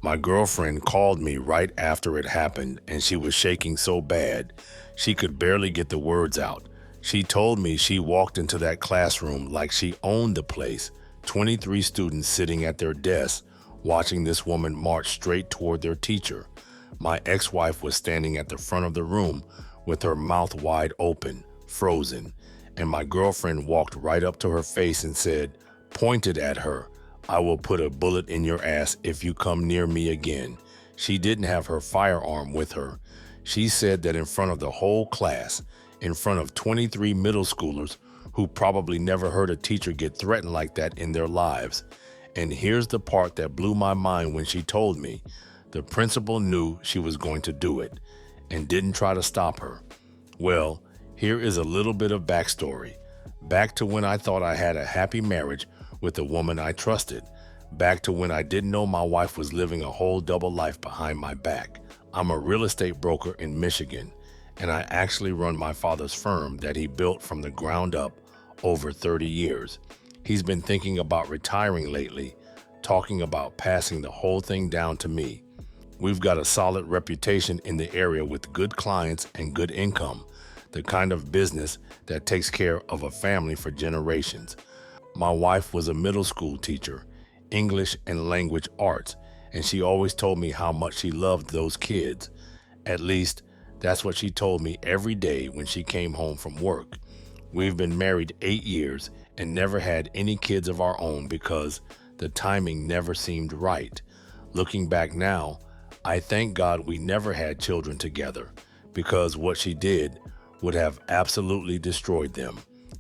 My girlfriend called me right after it happened, and she was shaking so bad she could barely get the words out. She told me she walked into that classroom like she owned the place, 23 students sitting at their desks watching this woman march straight toward their teacher. My ex-wife was standing at the front of the room with her mouth wide open, frozen, and my girlfriend walked right up to her face and said, pointed at her, "I will put a bullet in your ass if you come near me again." She didn't have her firearm with her. She said that in front of the whole class, in front of 23 middle schoolers who probably never heard a teacher get threatened like that in their lives. And here's the part that blew my mind when she told me. The principal knew she was going to do it and didn't try to stop her. Well, here is a little bit of backstory. Back to when I thought I had a happy marriage with a woman I trusted. Back to when I didn't know my wife was living a whole double life behind my back. I'm a real estate broker in Michigan, and I actually run my father's firm that he built from the ground up over 30 years. He's been thinking about retiring lately, talking about passing the whole thing down to me. We've got a solid reputation in the area with good clients and good income, the kind of business that takes care of a family for generations. My wife was a middle school teacher, English and language arts, and she always told me how much she loved those kids. At least, that's what she told me every day when she came home from work. We've been married 8 years and never had any kids of our own because the timing never seemed right. Looking back now, I thank God we never had children together because what she did would have absolutely destroyed them.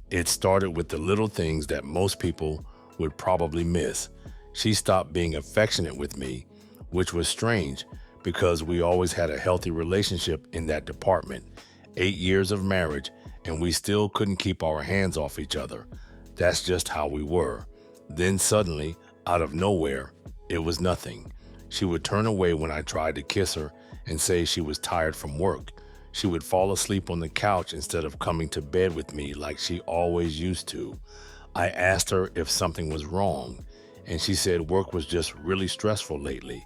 It started with the little things that most people would probably miss. She stopped being affectionate with me, which was strange because we always had a healthy relationship in that department. 8 years of marriage, and we still couldn't keep our hands off each other. That's just how we were. Then suddenly, out of nowhere, it was nothing. She would turn away when I tried to kiss her and say she was tired from work. She would fall asleep on the couch instead of coming to bed with me like she always used to. I asked her if something was wrong, and she said work was just really stressful lately.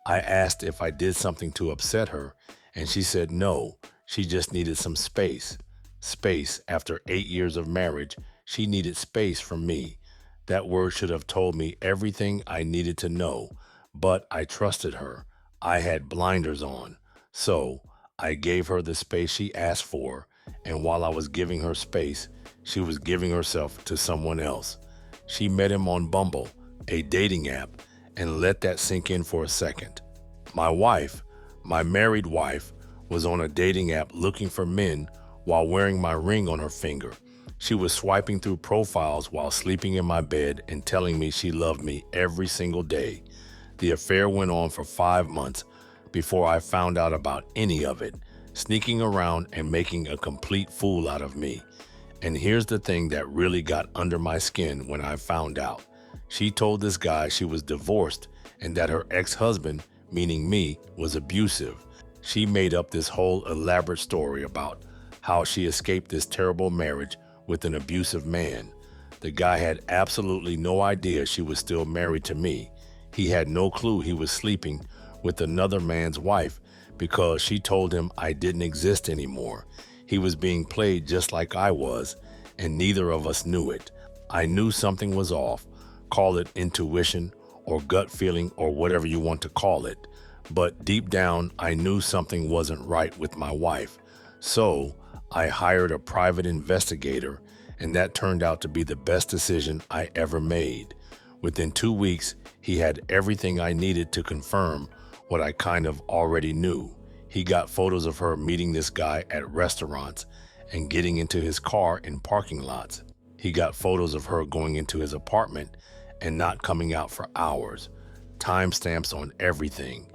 I asked if I did something to upset her, and she said no, she just needed some space. Space. After 8 years of marriage, she needed space from me. That word should have told me everything I needed to know, but I trusted her. I had blinders on. So I gave her the space she asked for, and while I was giving her space, she was giving herself to someone else. She met him on Bumble, a dating app, and let that sink in for a second. My wife, my married wife, was on a dating app looking for men while wearing my ring on her finger. She was swiping through profiles while sleeping in my bed and telling me she loved me every single day. The affair went on for 5 months before I found out about any of it, sneaking around and making a complete fool out of me. And here's the thing that really got under my skin when I found out. She told this guy she was divorced and that her ex-husband, meaning me, was abusive. She made up this whole elaborate story about how she escaped this terrible marriage with an abusive man. The guy had absolutely no idea she was still married to me. He had no clue he was sleeping with another man's wife because she told him I didn't exist anymore. He was being played just like I was, and neither of us knew it. I knew something was off. Call it intuition or gut feeling or whatever you want to call it. But deep down, I knew something wasn't right with my wife. So I hired a private investigator, and that turned out to be the best decision I ever made. Within 2 weeks, he had everything I needed to confirm what I kind of already knew. He got photos of her meeting this guy at restaurants and getting into his car in parking lots. He got photos of her going into his apartment and not coming out for hours. Timestamps on everything.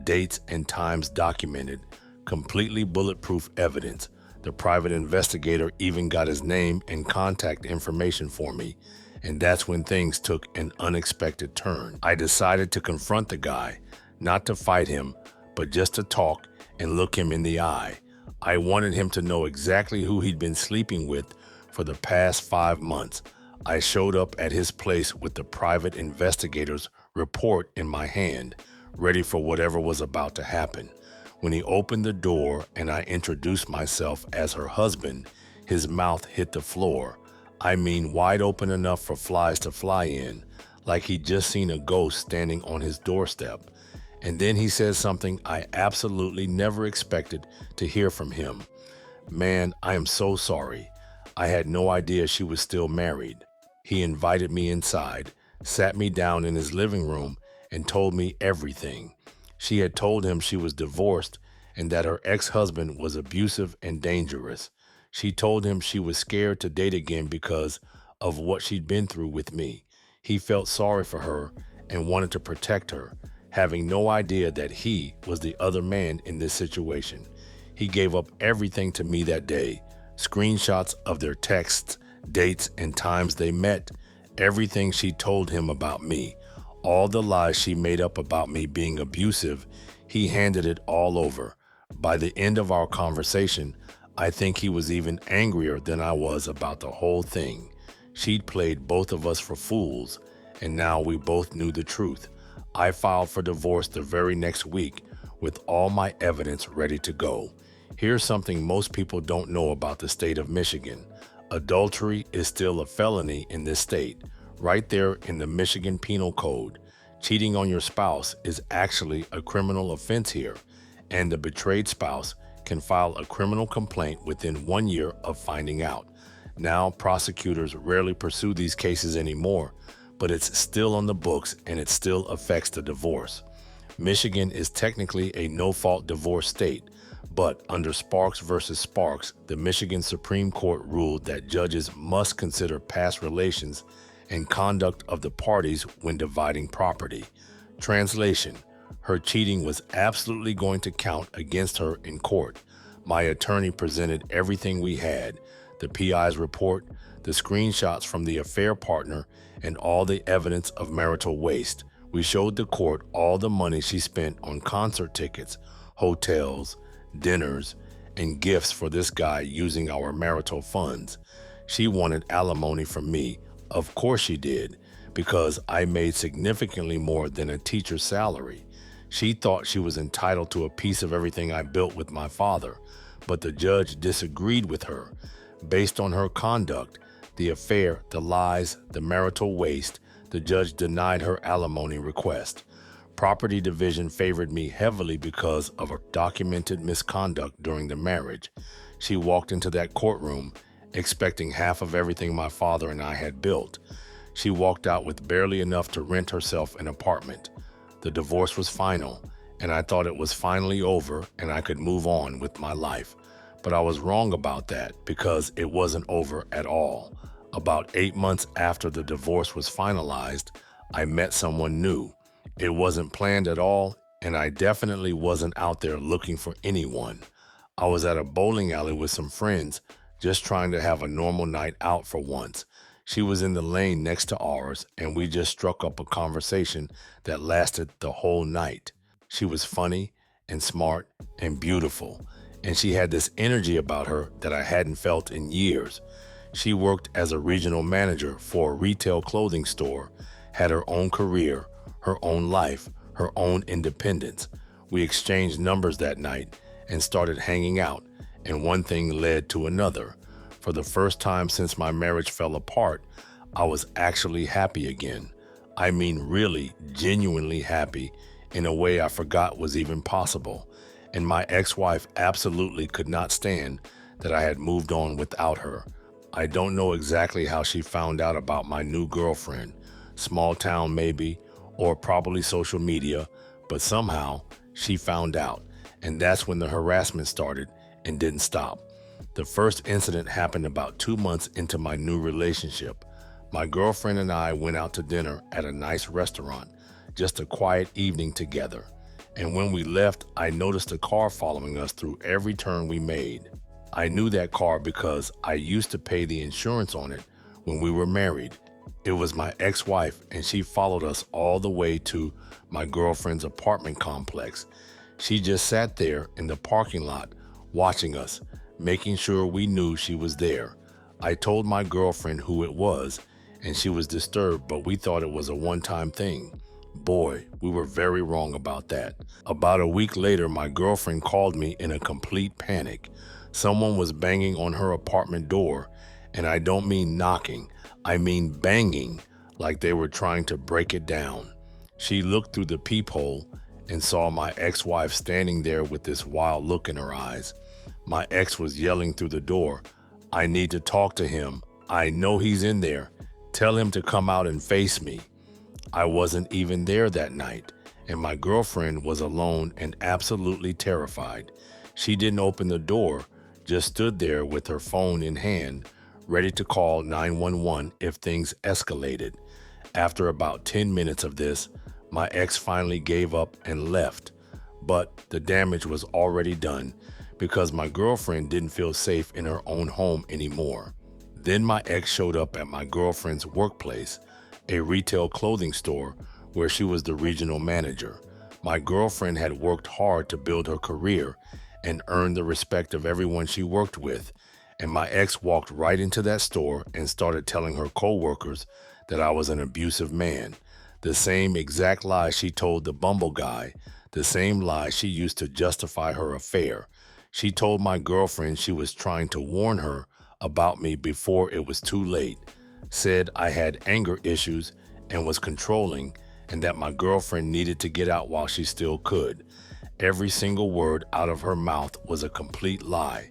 Dates and times documented. Completely bulletproof evidence. The private investigator even got his name and contact information for me. And that's when things took an unexpected turn. I decided to confront the guy, not to fight him, but just to talk and look him in the eye. I wanted him to know exactly who he'd been sleeping with for the past 5 months. I showed up at his place with the private investigator's report in my hand, ready for whatever was about to happen. When he opened the door and I introduced myself as her husband, his mouth hit the floor. I mean, wide open enough for flies to fly in, like he'd just seen a ghost standing on his doorstep. And then he said something I absolutely never expected to hear from him. "Man, I am so sorry. I had no idea she was still married." He invited me inside, sat me down in his living room, and told me everything. She had told him she was divorced and that her ex-husband was abusive and dangerous. She told him she was scared to date again because of what she'd been through with me. He felt sorry for her and wanted to protect her, having no idea that he was the other man in this situation. He gave up everything to me that day. Screenshots of their texts, dates, and times they met, everything she told him about me, all the lies she made up about me being abusive, he handed it all over. By the end of our conversation, I think he was even angrier than I was about the whole thing. She'd played both of us for fools, and now we both knew the truth. I filed for divorce the very next week with all my evidence ready to go. Here's something most people don't know about the state of Michigan. Adultery is still a felony in this state, right there in the Michigan Penal Code. Cheating on your spouse is actually a criminal offense here, and the betrayed spouse can file a criminal complaint within 1 year of finding out. Now, prosecutors rarely pursue these cases anymore, but it's still on the books and it still affects the divorce. Michigan is technically a no-fault divorce state, but under Sparks versus Sparks, the Michigan Supreme Court ruled that judges must consider past relations and conduct of the parties when dividing property. Translation: her cheating was absolutely going to count against her in court. My attorney presented everything we had: the PI's report, the screenshots from the affair partner, and all the evidence of marital waste. We showed the court all the money she spent on concert tickets, hotels, dinners, and gifts for this guy using our marital funds. She wanted alimony from me. Of course she did, because I made significantly more than a teacher's salary. She thought she was entitled to a piece of everything I built with my father, but the judge disagreed with her. Based on her conduct, the affair, the lies, the marital waste, the judge denied her alimony request. Property division favored me heavily because of her documented misconduct during the marriage. She walked into that courtroom expecting half of everything my father and I had built. She walked out with barely enough to rent herself an apartment. The divorce was final, and I thought it was finally over and I could move on with my life. But I was wrong about that because it wasn't over at all. About 8 months after the divorce was finalized, I met someone new. It wasn't planned at all, and I definitely wasn't out there looking for anyone. I was at a bowling alley with some friends, just trying to have a normal night out for once. She was in the lane next to ours, and we just struck up a conversation that lasted the whole night. She was funny and smart and beautiful, and she had this energy about her that I hadn't felt in years. She worked as a regional manager for a retail clothing store, had her own career, her own life, her own independence. We exchanged numbers that night and started hanging out, and one thing led to another. For the first time since my marriage fell apart, I was actually happy again. I mean, really, genuinely happy in a way I forgot was even possible. And my ex-wife absolutely could not stand that I had moved on without her. I don't know exactly how she found out about my new girlfriend. Small town maybe, or probably social media, but somehow she found out. And that's when the harassment started and didn't stop. The first incident happened about 2 months into my new relationship. My girlfriend and I went out to dinner at a nice restaurant, just a quiet evening together. And when we left, I noticed a car following us through every turn we made. I knew that car because I used to pay the insurance on it when we were married. It was my ex-wife, and she followed us all the way to my girlfriend's apartment complex. She just sat there in the parking lot watching us, making sure we knew she was there. I told my girlfriend who it was, and she was disturbed, but we thought it was a one-time thing. Boy, we were very wrong about that. About a week later, my girlfriend called me in a complete panic. Someone was banging on her apartment door, and I don't mean knocking, I mean banging, like they were trying to break it down. She looked through the peephole and saw my ex-wife standing there with this wild look in her eyes. My ex was yelling through the door, "I need to talk to him. I know he's in there. Tell him to come out and face me." I wasn't even there that night, and my girlfriend was alone and absolutely terrified. She didn't open the door, just stood there with her phone in hand, ready to call 911 if things escalated. After about 10 minutes of this, my ex finally gave up and left, but the damage was already done because my girlfriend didn't feel safe in her own home anymore. Then my ex showed up at my girlfriend's workplace, a retail clothing store where she was the regional manager. My girlfriend had worked hard to build her career and earn the respect of everyone she worked with, and my ex walked right into that store and started telling her coworkers that I was an abusive man. The same exact lie she told the Bumble guy, the same lie she used to justify her affair. She told my girlfriend she was trying to warn her about me before it was too late, said I had anger issues and was controlling, and that my girlfriend needed to get out while she still could. Every single word out of her mouth was a complete lie,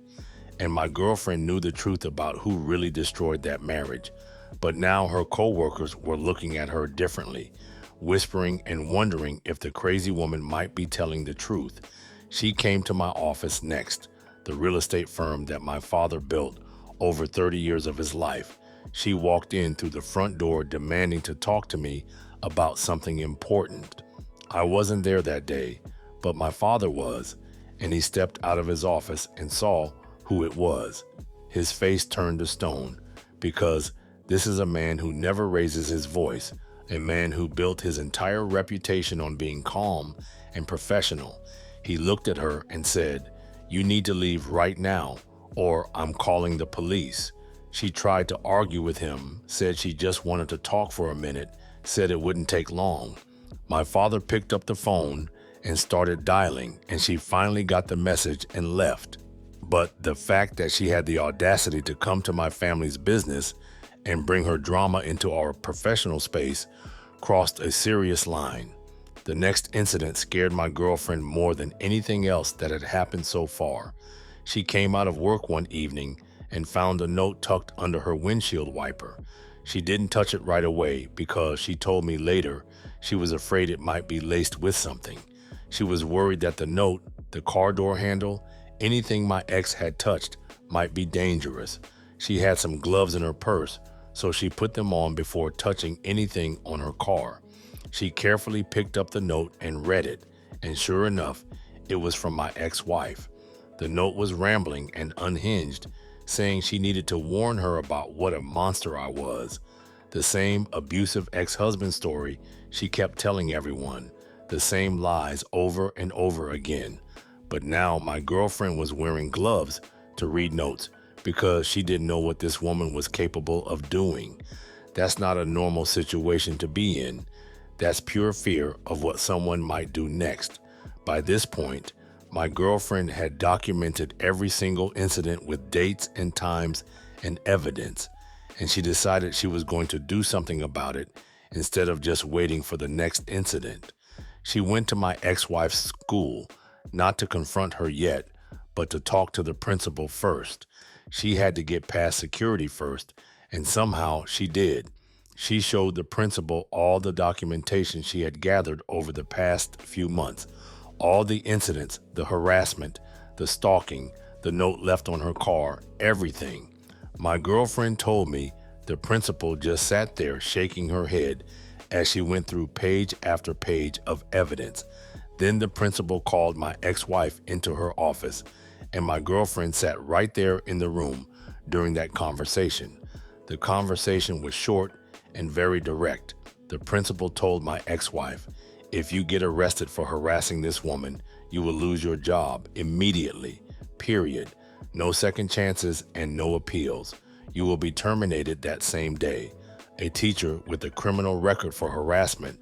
and my girlfriend knew the truth about who really destroyed that marriage. But now her coworkers were looking at her differently, whispering and wondering if the crazy woman might be telling the truth. She came to my office next, the real estate firm that my father built over 30 years of his life. She walked in through the front door demanding to talk to me about something important. I wasn't there that day, but my father was, and he stepped out of his office and saw who it was. His face turned to stone, because this is a man who never raises his voice, a man who built his entire reputation on being calm and professional. He looked at her and said, "You need to leave right now, or I'm calling the police." She tried to argue with him, said she just wanted to talk for a minute, said it wouldn't take long. My father picked up the phone and started dialing, and she finally got the message and left. But the fact that she had the audacity to come to my family's business and bring her drama into our professional space crossed a serious line. The next incident scared my girlfriend more than anything else that had happened so far. She came out of work one evening and found a note tucked under her windshield wiper. She didn't touch it right away because she told me later she was afraid it might be laced with something. She was worried that the note, the car door handle, anything my ex had touched might be dangerous. She had some gloves in her purse, so she put them on before touching anything on her car. She carefully picked up the note and read it, and sure enough, it was from my ex-wife. The note was rambling and unhinged, saying she needed to warn her about what a monster I was. The same abusive ex-husband story she kept telling everyone, the same lies over and over again. But now my girlfriend was wearing gloves to read notes because she didn't know what this woman was capable of doing. That's not a normal situation to be in. That's pure fear of what someone might do next. By this point, my girlfriend had documented every single incident with dates and times and evidence, and she decided she was going to do something about it instead of just waiting for the next incident. She went to my ex-wife's school, not to confront her yet, but to talk to the principal first. She had to get past security first, and somehow she did. She showed the principal all the documentation she had gathered over the past few months, all the incidents, the harassment, the stalking, the note left on her car, everything. My girlfriend told me the principal just sat there shaking her head as she went through page after page of evidence. Then the principal called my ex-wife into her office, and my girlfriend sat right there in the room during that conversation. The conversation was short and very direct. The principal told my ex-wife, "If you get arrested for harassing this woman, you will lose your job immediately, period. No second chances and no appeals. You will be terminated that same day." A teacher with a criminal record for harassment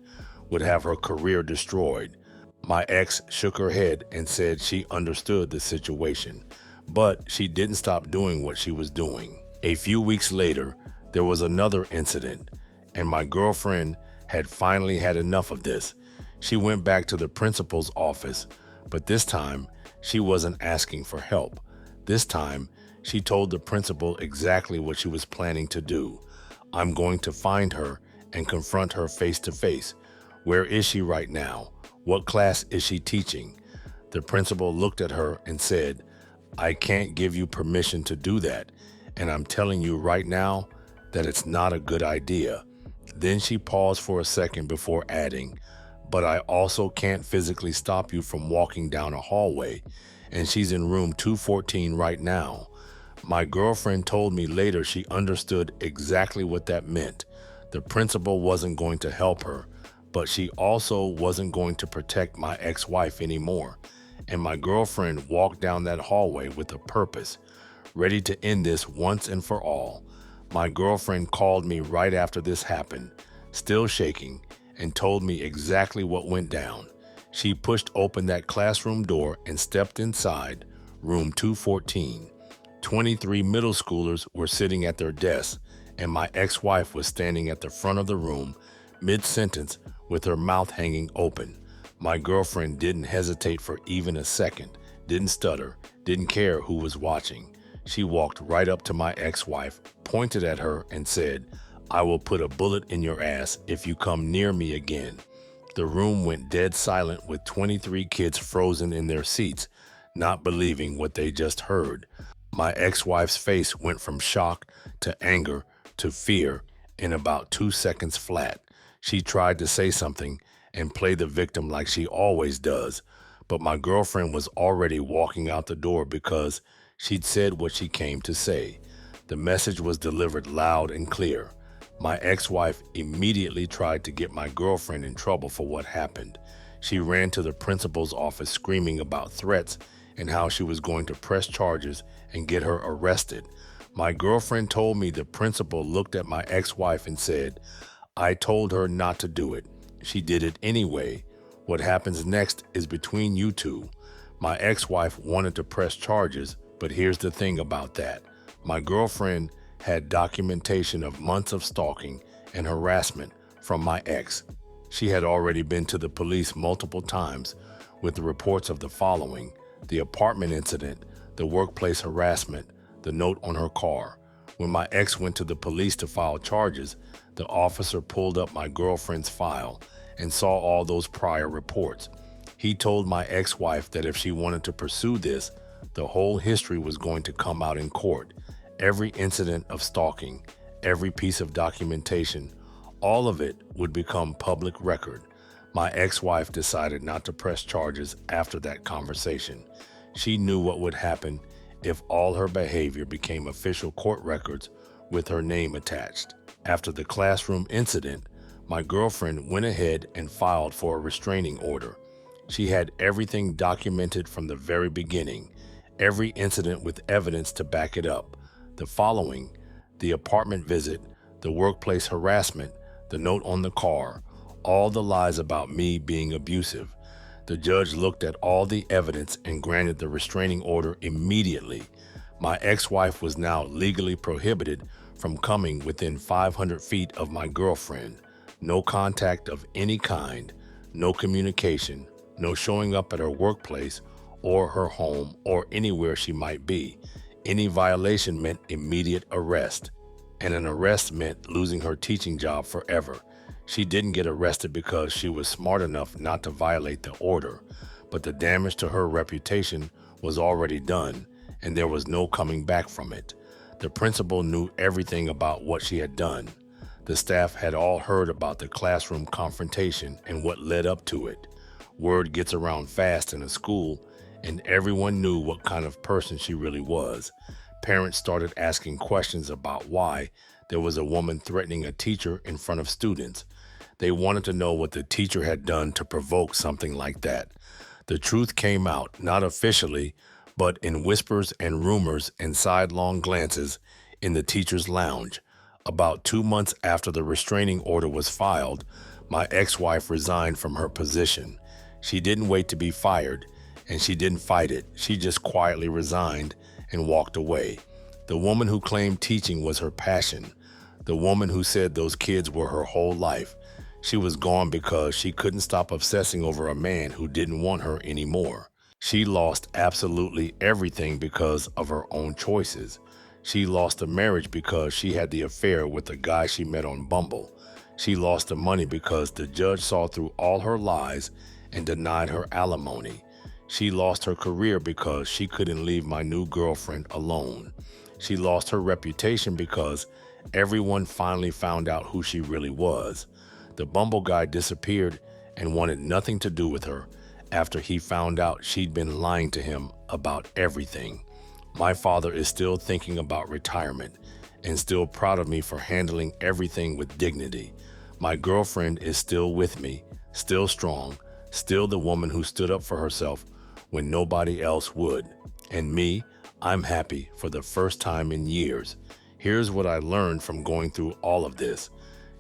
would have her career destroyed. My ex shook her head and said she understood the situation, but she didn't stop doing what she was doing. A few weeks later, there was another incident, and my girlfriend had finally had enough of this. She went back to the principal's office, but this time she wasn't asking for help. This time, she told the principal exactly what she was planning to do. I'm going to find her and confront her face to face. Where is she right now? What class is she teaching? The principal looked at her and said, I can't give you permission to do that, and I'm telling you right now that it's not a good idea. Then she paused for a second before adding, but I also can't physically stop you from walking down a hallway, and she's in room 214 right now. My girlfriend told me later she understood exactly what that meant. The principal wasn't going to help her, but she also wasn't going to protect my ex-wife anymore. And my girlfriend walked down that hallway with a purpose, ready to end this once and for all. My girlfriend called me right after this happened, still shaking, and told me exactly what went down. She pushed open that classroom door and stepped inside room 214. 23 middle schoolers were sitting at their desks, and my ex-wife was standing at the front of the room, mid-sentence, with her mouth hanging open. My girlfriend didn't hesitate for even a second, didn't stutter, didn't care who was watching. She walked right up to my ex-wife, pointed at her, and said, I will put a bullet in your ass if you come near me again. The room went dead silent with 23 kids frozen in their seats, not believing what they just heard. My ex-wife's face went from shock to anger to fear in about 2 seconds flat. She tried to say something and play the victim like she always does, but my girlfriend was already walking out the door because she'd said what she came to say. The message was delivered loud and clear. My ex-wife immediately tried to get my girlfriend in trouble for what happened. She ran to the principal's office screaming about threats and how she was going to press charges and get her arrested. My girlfriend told me the principal looked at my ex-wife and said, I told her not to do it. She did it anyway. What happens next is between you two. My ex-wife wanted to press charges, but here's the thing about that. My girlfriend had documentation of months of stalking and harassment from my ex. She had already been to the police multiple times with the reports of the following: the apartment incident, the workplace harassment, the note on her car. When my ex went to the police to file charges, the officer pulled up my girlfriend's file and saw all those prior reports. He told my ex-wife that if she wanted to pursue this, the whole history was going to come out in court. Every incident of stalking, every piece of documentation, all of it would become public record. My ex-wife decided not to press charges after that conversation. She knew what would happen if all her behavior became official court records with her name attached. After the classroom incident, my girlfriend went ahead and filed for a restraining order. She had everything documented from the very beginning, every incident with evidence to back it up. The following: the apartment visit, the workplace harassment, the note on the car, all the lies about me being abusive. The judge looked at all the evidence and granted the restraining order immediately. My ex-wife was now legally prohibited from coming within 500 feet of my girlfriend. No contact of any kind, no communication, no showing up at her workplace or her home or anywhere she might be. Any violation meant immediate arrest, and an arrest meant losing her teaching job forever. She didn't get arrested because she was smart enough not to violate the order, but the damage to her reputation was already done, and there was no coming back from it. The principal knew everything about what she had done. The staff had all heard about the classroom confrontation and what led up to it. Word gets around fast in a school, and everyone knew what kind of person she really was. Parents started asking questions about why there was a woman threatening a teacher in front of students. They wanted to know what the teacher had done to provoke something like that. The truth came out, not officially, but in whispers and rumors and sidelong glances in the teacher's lounge. About 2 months after the restraining order was filed, My ex-wife resigned from her position. She didn't wait to be fired, and she didn't fight it. She just quietly resigned and walked away. The woman who claimed teaching was her passion. The woman who said those kids were her whole life. She was gone because she couldn't stop obsessing over a man who didn't want her anymore. She lost absolutely everything because of her own choices. She lost a marriage because she had the affair with the guy she met on Bumble. She lost the money because the judge saw through all her lies and denied her alimony. She lost her career because she couldn't leave my new girlfriend alone. She lost her reputation because everyone finally found out who she really was. The Bumble guy disappeared and wanted nothing to do with her after he found out she'd been lying to him about everything. My father is still thinking about retirement and still proud of me for handling everything with dignity. My girlfriend is still with me, still strong, still the woman who stood up for herself when nobody else would. And me, I'm happy for the first time in years. Here's what I learned from going through all of this.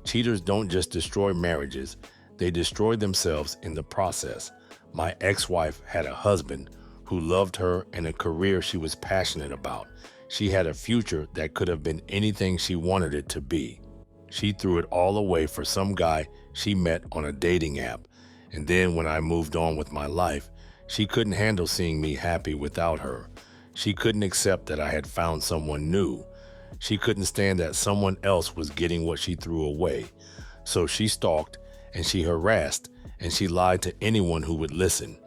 Cheaters don't just destroy marriages, they destroy themselves in the process. My ex-wife had a husband who loved her and a career she was passionate about. She had a future that could have been anything she wanted it to be. She threw it all away for some guy she met on a dating app. And then when I moved on with my life, she couldn't handle seeing me happy without her. She couldn't accept that I had found someone new. She couldn't stand that someone else was getting what she threw away. So she stalked and she harassed and she lied to anyone who would listen.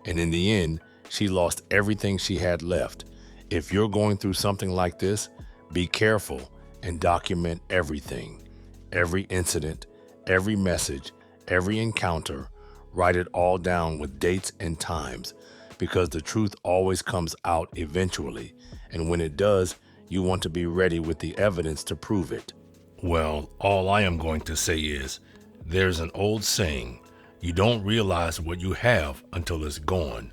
And in the end, she lost everything she had left. If you're going through something like this, be careful and document everything. Every incident, every message, every encounter, write it all down with dates and times, because the truth always comes out eventually. And when it does, you want to be ready with the evidence to prove it. Well, all I am going to say is, there's an old saying, you don't realize what you have until it's gone.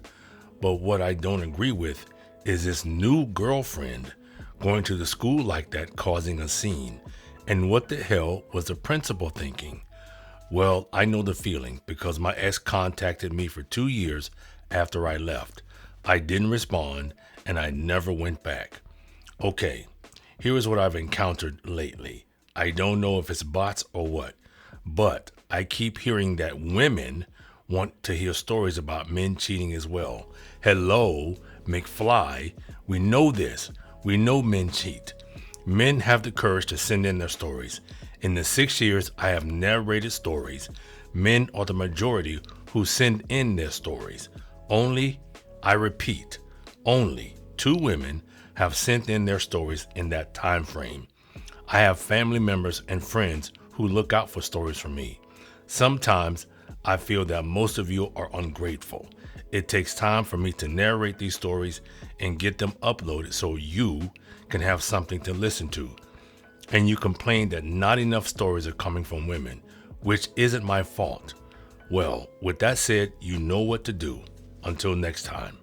But what I don't agree with is this new girlfriend going to the school like that, causing a scene. And what the hell was the principal thinking? Well, I know the feeling because my ex contacted me for 2 years after I left. I didn't respond and I never went back. Okay, here is what I've encountered lately. I don't know if it's bots or what, but I keep hearing that women want to hear stories about men cheating as well. Hello, McFly, we know this. We know men cheat. Men have the courage to send in their stories. In the 6 years I have narrated stories, men are the majority who send in their stories. Only, I repeat, only 2 women have sent in their stories in that time frame. I have family members and friends who look out for stories from me. Sometimes I feel that most of you are ungrateful. It takes time for me to narrate these stories and get them uploaded so you can have something to listen to. And you complain that not enough stories are coming from women, which isn't my fault. Well, with that said, you know what to do. Until next time.